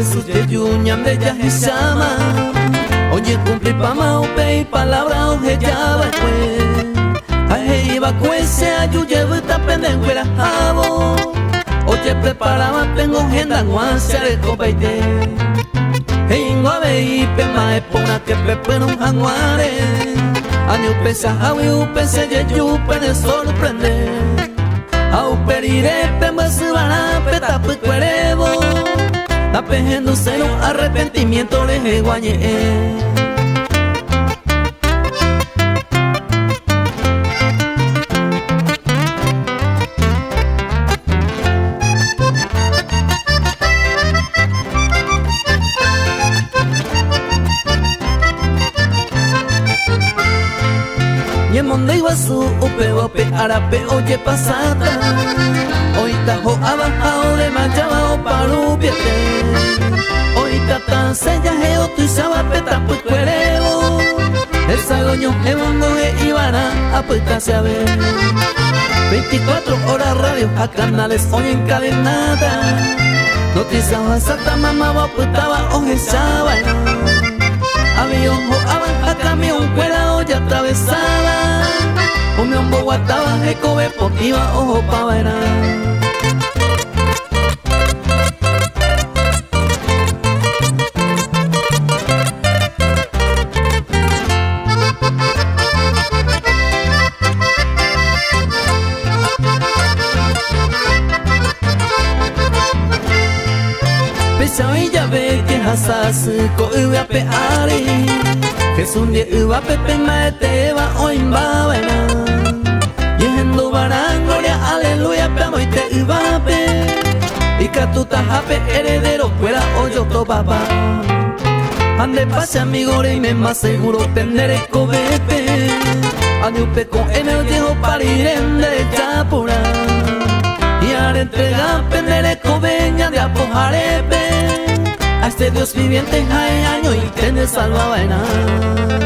de sus yuñam de ya llama. Oye cumplí pa maupe y palabra oje ya va cue. Aje iba cuese ayuye vuelta pendenguera jabo. Oye preparaba tengo agenda guancia de copeite. Hey guave y pema epona que pepe un janguare. Año pesa hawi upese ye yupe de sorprende. Au perire pema subana peta puerebo. Ta pejendo cero arrepentimiento le guañe. Y monde iba su upe ope arape oye pasata. Hoy tajo abajao de machaba o parupiete. Hoy tata sella geo tu saba peta pues cuerebo. El sagoño que bongo que ibana a puertarse a ver. 24 horas radio a canales hoy encadenada. Noticias WhatsApp mamá va putaba oje sábana. Avión o abaja camión cuera olla atravesada. Un miombo guataba jecobe porque iba ojo pa' verán. Pesavilla ve que hasas ko uva pe ari. Jesús de uva pepe maete va o imbabena. Yendo baran gloria aleluya pe amoite uva pe. Y catuta jape heredero fuera hoyo to papá. Ande pase amigo y me más seguro tendré cobepe. Ande upe con en el viejo parirén de chapura. Y ahora entrega pendere cobeña de apojarepe. A este Dios viviente hay año y te salvaba en nada.